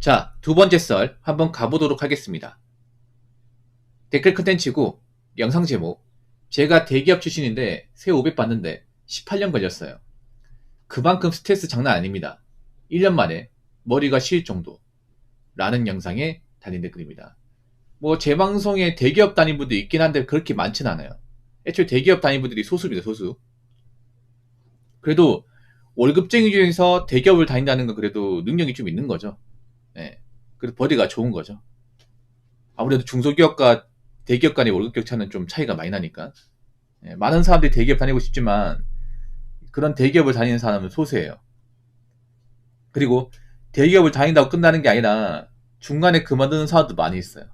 자, 두 번째 썰 한번 가보도록 하겠습니다. 댓글 컨텐츠고 영상 제목, 제가 대기업 출신인데 새 500 받는데 18년 걸렸어요. 그만큼 스트레스 장난 아닙니다. 1년 만에 머리가 쉴 정도 라는 영상에 달린 댓글입니다. 뭐 제 방송에 대기업 다닌 분도 있긴 한데 그렇게 많진 않아요. 애초에 대기업 다닌 분들이 소수입니다. 소수. 그래도 월급쟁이 중에서 대기업을 다닌다는 건 그래도 능력이 좀 있는 거죠. 예. 그래도 버디가 좋은 거죠. 아무래도 중소기업과 대기업 간의 월급 격차는 좀 차이가 많이 나니까. 예, 많은 사람들이 대기업 다니고 싶지만 그런 대기업을 다니는 사람은 소수예요. 그리고 대기업을 다닌다고 끝나는 게 아니라 중간에 그만두는 사람도 많이 있어요.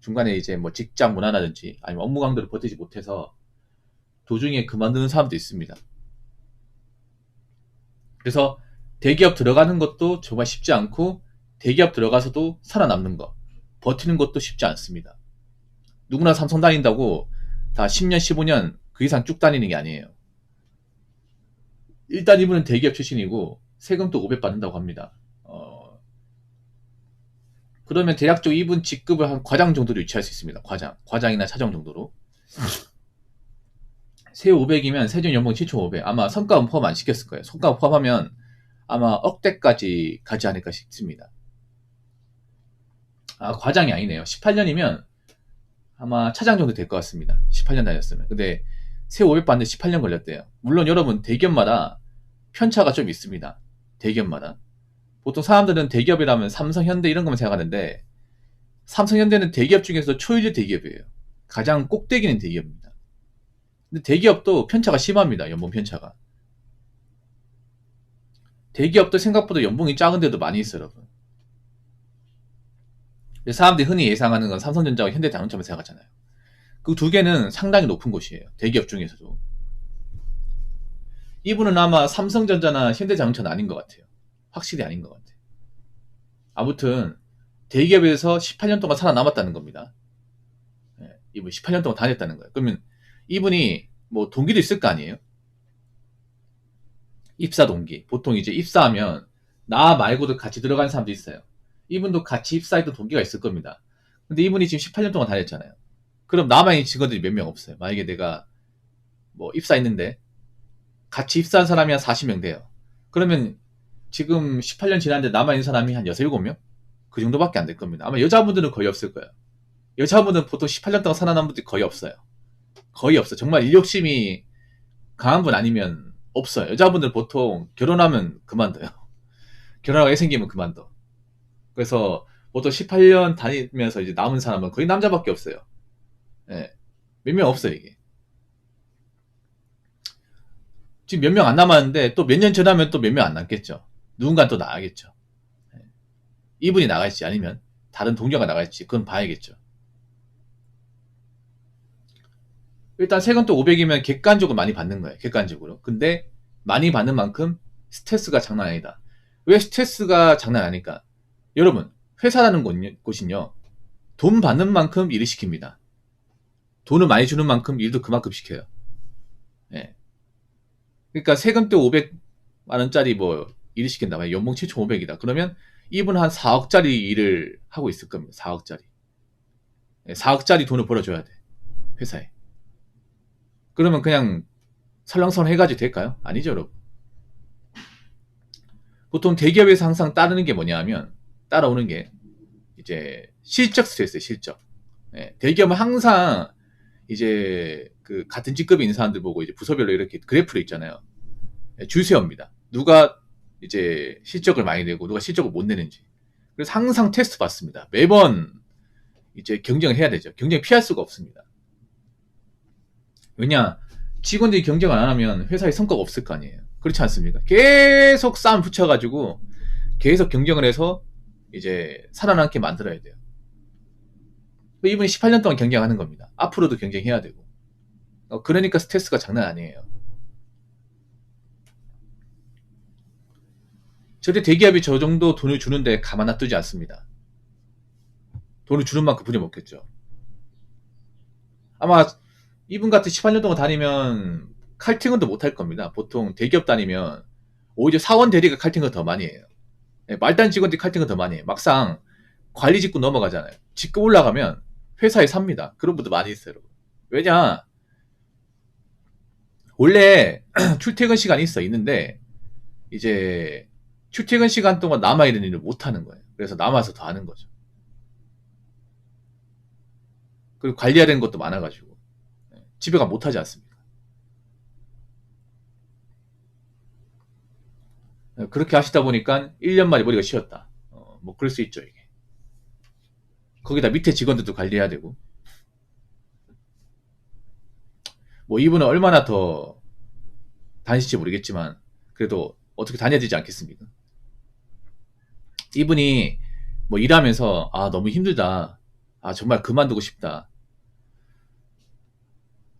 중간에 이제 뭐 직장 문화라든지 아니면 업무 강도를 버티지 못해서 도중에 그만두는 사람도 있습니다. 그래서 대기업 들어가는 것도 정말 쉽지 않고 대기업 들어가서도 살아남는 거, 버티는 것도 쉽지 않습니다. 누구나 삼성 다닌다고 다 10년, 15년 그 이상 쭉 다니는 게 아니에요. 일단 이분은 대기업 출신이고 세금도 500 받는다고 합니다. 그러면 대략적으로 이분 직급을 한 과장 정도로 유치할 수 있습니다. 과장이나 차장 정도로. 세 500이면 세전 연봉 7,500. 아마 성과금 포함 안 시켰을 거예요. 성과금 포함하면 아마 억대까지 가지 않을까 싶습니다. 아, 과장이 아니네요. 18년이면 아마 차장 정도 될 것 같습니다. 18년 다녔으면. 근데 세 500 받는데 18년 걸렸대요. 물론 여러분 대기업마다 편차가 좀 있습니다. 대기업마다. 보통 사람들은 대기업이라면 삼성, 현대 이런 것만 생각하는데 삼성, 현대는 대기업 중에서 초일류 대기업이에요. 가장 꼭대기는 대기업입니다. 근데 대기업도 편차가 심합니다. 연봉 편차가. 대기업도 생각보다 연봉이 작은데도 많이 있어요, 여러분. 사람들이 흔히 예상하는 건 삼성전자와 현대자동차만 생각하잖아요. 그 두 개는 상당히 높은 곳이에요. 대기업 중에서도. 이분은 아마 삼성전자나 현대자동차는 아닌 것 같아요. 확실히 아닌 것 같아요. 아무튼 대기업에서 18년 동안 살아남았다는 겁니다. 이분 18년 동안 다녔다는 거예요. 그러면 이분이 뭐 동기도 있을 거 아니에요? 입사 동기. 보통 이제 입사하면 나 말고도 같이 들어가는 사람도 있어요. 이분도 같이 입사했던 동기가 있을 겁니다. 근데 이분이 지금 18년 동안 다녔잖아요. 그럼 남아있는 직원들이 몇 명 없어요. 만약에 내가 뭐 입사했는데 같이 입사한 사람이 한 40명 돼요. 그러면 지금 18년 지났는데 남아있는 사람이 한 6, 7명? 그 정도밖에 안 될 겁니다. 아마 여자분들은 거의 없을 거예요. 여자분들은 보통 18년 동안 살아남은 분들이 거의 없어요. 거의 없어요. 정말 인력심이 강한 분 아니면 없어요. 여자분들 보통 결혼하면 그만둬요. 결혼하고 애 생기면 그만둬. 그래서 보통 18년 다니면서 이제 남은 사람은 거의 남자밖에 없어요. 예. 몇 명 없어요, 이게. 지금 몇 명 안 남았는데 또 몇 년 지나면 또 몇 명 안 남겠죠. 누군가 또 나가겠죠. 예. 이분이 나갈지 아니면 다른 동료가 나갈지 그건 봐야겠죠. 일단 세금도 500이면 객관적으로 많이 받는 거예요. 객관적으로. 근데 많이 받는 만큼 스트레스가 장난 아니다. 왜 스트레스가 장난 아닐까? 여러분, 회사라는 곳은요. 돈 받는 만큼 일을 시킵니다. 돈을 많이 주는 만큼 일도 그만큼 시켜요. 예. 그러니까 세금 때 500만원짜리 뭐 일을 시킨다. 연봉 7,500이다. 그러면 이분 한 4억짜리 일을 하고 있을 겁니다. 4억짜리. 4억짜리 돈을 벌어줘야 돼. 회사에. 그러면 그냥 설렁설렁 해가지고 될까요? 아니죠, 여러분. 보통 대기업에서 항상 따르는 게 뭐냐 하면, 따라오는 게, 이제, 실적 스트레스예요, 실적. 대기업은 항상, 이제, 그, 같은 직급에 있는 사람들 보고, 이제 부서별로 이렇게 그래프로 있잖아요. 줄 세웁니다. 누가, 이제, 실적을 많이 내고, 누가 실적을 못 내는지. 그래서 항상 테스트 받습니다. 매번, 이제 경쟁을 해야 되죠. 경쟁 피할 수가 없습니다. 왜냐, 직원들이 경쟁을 안 하면 회사에 성과가 없을 거 아니에요. 그렇지 않습니까? 계속 싸움 붙여가지고 계속 경쟁을 해서 이제 살아남게 만들어야 돼요. 이분이 18년 동안 경쟁하는 겁니다. 앞으로도 경쟁해야 되고. 그러니까 스트레스가 장난 아니에요. 절대 대기업이 저 정도 돈을 주는데 가만 놔두지 않습니다. 돈을 주는 만큼 부려먹겠죠. 아마 이분 같은 18년 동안 다니면 칼팅은 더 못할 겁니다. 보통 대기업 다니면 오히려 사원 대리가 칼팅을 더 많이 해요. 말단 직원들이 칼등을 더 많이 해. 막상 관리 직급 넘어가잖아요. 직급 올라가면 회사에 삽니다. 그런 분들 많이 있어요, 여러분. 왜냐, 원래 출퇴근 시간이 있는데 이제 출퇴근 시간 동안 남아있는 일을 못하는 거예요. 그래서 남아서 더 하는 거죠. 그리고 관리해야 되는 것도 많아가지고 집에 가면 못하지 않습니까? 그렇게 하시다 보니까 1년 만에 머리가 쉬었다. 뭐 그럴 수 있죠, 이게. 거기다 밑에 직원들도 관리해야 되고. 뭐 이분은 얼마나 더 다니실지 모르겠지만 그래도 어떻게 다녀야 되지 않겠습니까? 이분이 뭐 일하면서 너무 힘들다. 정말 그만두고 싶다.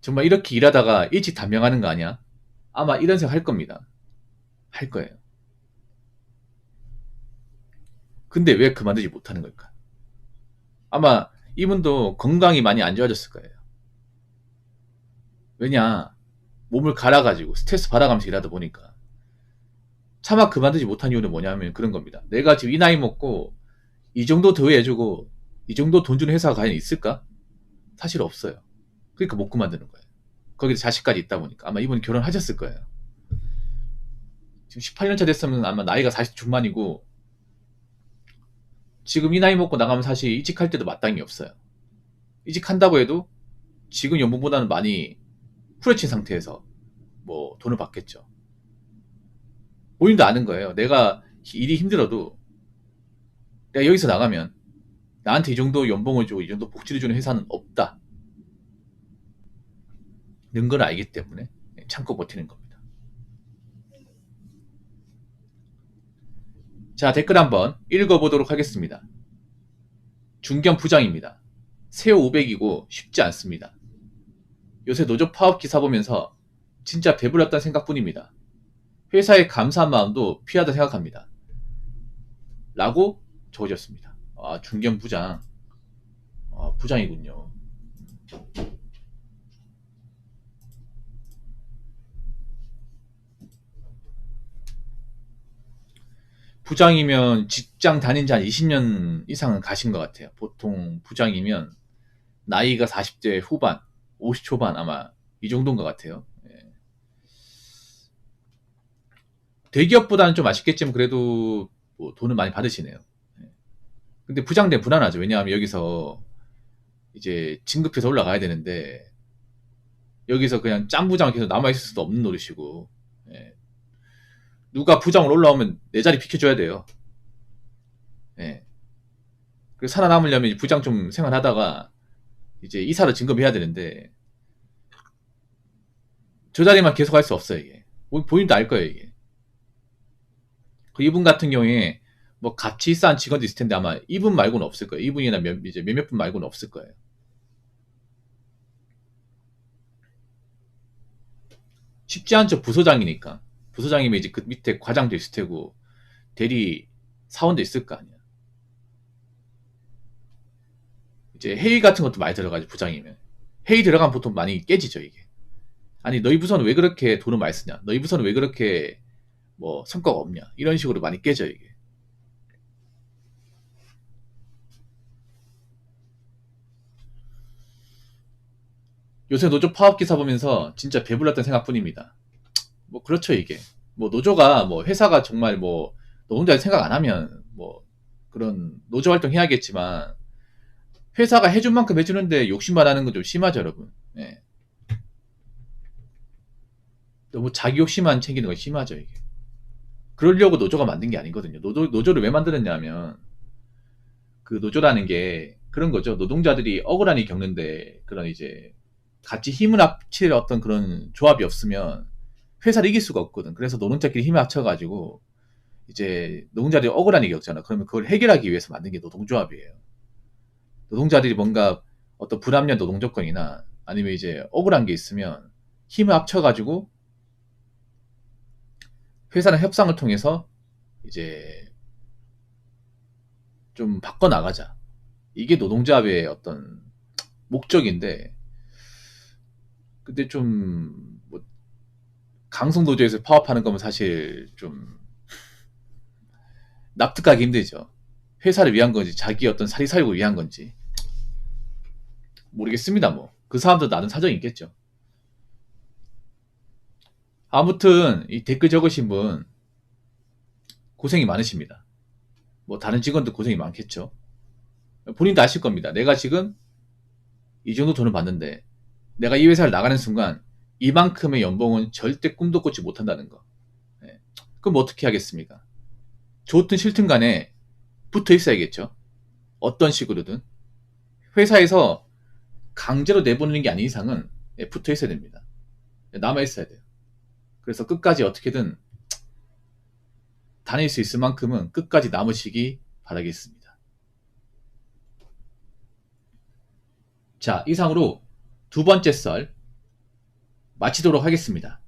정말 이렇게 일하다가 일찍 단명하는 거 아니야? 아마 이런 생각 할 겁니다. 할 거예요. 근데 왜 그만두지 못하는 걸까? 아마 이분도 건강이 많이 안 좋아졌을 거예요. 왜냐, 몸을 갈아가지고 스트레스 받아가면서 일하다 보니까. 차마 그만두지 못한 이유는 뭐냐면 그런 겁니다. 내가 지금 이 나이 먹고 이 정도 대우해주고 이 정도 돈 주는 회사가 과연 있을까? 사실 없어요. 그러니까 못 그만두는 거예요. 거기서 자식까지 있다 보니까. 아마 이분이 결혼하셨을 거예요. 지금 18년차 됐으면 아마 나이가 40 중반이고 지금 이 나이 먹고 나가면 사실 이직할 때도 마땅히 없어요. 이직한다고 해도 지금 연봉보다는 많이 후려친 상태에서 뭐 돈을 받겠죠. 본인도 아는 거예요. 내가 일이 힘들어도 내가 여기서 나가면 나한테 이 정도 연봉을 주고 이 정도 복지를 주는 회사는 없다. 는 걸 알기 때문에 참고 버티는 겁니다. 자, 댓글 한번 읽어보도록 하겠습니다. 중견 부장입니다. 세호 500이고 쉽지 않습니다. 요새 노조 파업 기사 보면서 진짜 배불렀다는 생각뿐입니다. 회사에 감사한 마음도 피하다 생각합니다. 라고 적어졌습니다. 중견 부장. 부장이군요. 부장이면 직장 다닌 지 한 20년 이상은 가신 것 같아요. 보통 부장이면 나이가 40대 후반, 50 초반 아마 이 정도인 것 같아요. 예. 대기업보다는 좀 아쉽겠지만 그래도 뭐 돈은 많이 받으시네요. 예. 근데 부장 되면 불안하죠. 왜냐하면 여기서 이제 진급해서 올라가야 되는데 여기서 그냥 짠 부장 계속 남아있을 수도 없는 노릇이고 예. 누가 부장으로 올라오면 내 자리 비켜줘야 돼요. 예. 그래서 살아남으려면 부장 좀 생활하다가 이제 이사로 진급해야 되는데 저 자리만 계속 할 수 없어요. 이게 본인도 알 거예요. 이게 이분 같은 경우에 뭐 같이 입사한 직원도 있을 텐데 아마 이분 말고는 없을 거예요. 이분이나 이제 몇몇 분 말고는 없을 거예요. 쉽지 않죠. 부소장이니까. 부소장이면 이제 그 밑에 과장도 있을 테고 대리 사원도 있을 거 아니야. 이제 회의 같은 것도 많이 들어가죠. 부장이면 회의 들어가면 보통 많이 깨지죠. 이게 아니 너희 부서는 왜 그렇게 돈을 많이 쓰냐? 너희 부서는 왜 그렇게 뭐 성과가 없냐? 이런 식으로 많이 깨져 이게. 요새 노조 파업 기사 보면서 진짜 배불렀던 생각뿐입니다. 뭐 그렇죠 이게. 뭐 노조가 뭐 회사가 정말 뭐 노동자를 생각 안 하면 뭐 그런 노조 활동 해야겠지만 회사가 해준 만큼 해주는데 욕심만 하는 건 좀 심하죠 여러분. 예. 너무 자기 욕심만 챙기는 건 심하죠 이게. 그러려고 노조가 만든 게 아니거든요. 노조를 왜 만들었냐면 그 노조라는 게 그런 거죠. 노동자들이 억울함이 겪는데 그런 이제 같이 힘을 합칠 어떤 그런 조합이 없으면 회사를 이길 수가 없거든. 그래서 노동자끼리 힘을 합쳐가지고 이제 노동자들이 억울한 일이 겪잖아. 그러면 그걸 해결하기 위해서 만든 게 노동조합이에요. 노동자들이 뭔가 어떤 불합리한 노동 조건이나 아니면 이제 억울한 게 있으면 힘을 합쳐가지고 회사랑 협상을 통해서 이제 좀 바꿔나가자. 이게 노동조합의 어떤 목적인데, 근데 좀, 뭐, 강성노조에서 파업하는 거면 사실 좀, 납득하기 힘들죠. 회사를 위한 건지 자기 어떤 사리사욕을 위한 건지 모르겠습니다. 뭐 그 사람도 나름 사정이 있겠죠. 아무튼 이 댓글 적으신 분 고생이 많으십니다. 뭐 다른 직원도 고생이 많겠죠. 본인도 아실 겁니다. 내가 지금 이 정도 돈을 받는데 내가 이 회사를 나가는 순간 이만큼의 연봉은 절대 꿈도 꿔지 못한다는 거. 예. 그럼 어떻게 하겠습니까? 좋든 싫든 간에 붙어 있어야겠죠. 어떤 식으로든. 회사에서 강제로 내보내는 게 아닌 이상은 붙어 있어야 됩니다. 남아 있어야 돼요. 그래서 끝까지 어떻게든 다닐 수 있을 만큼은 끝까지 남으시기 바라겠습니다. 자, 이상으로 두 번째 썰 마치도록 하겠습니다.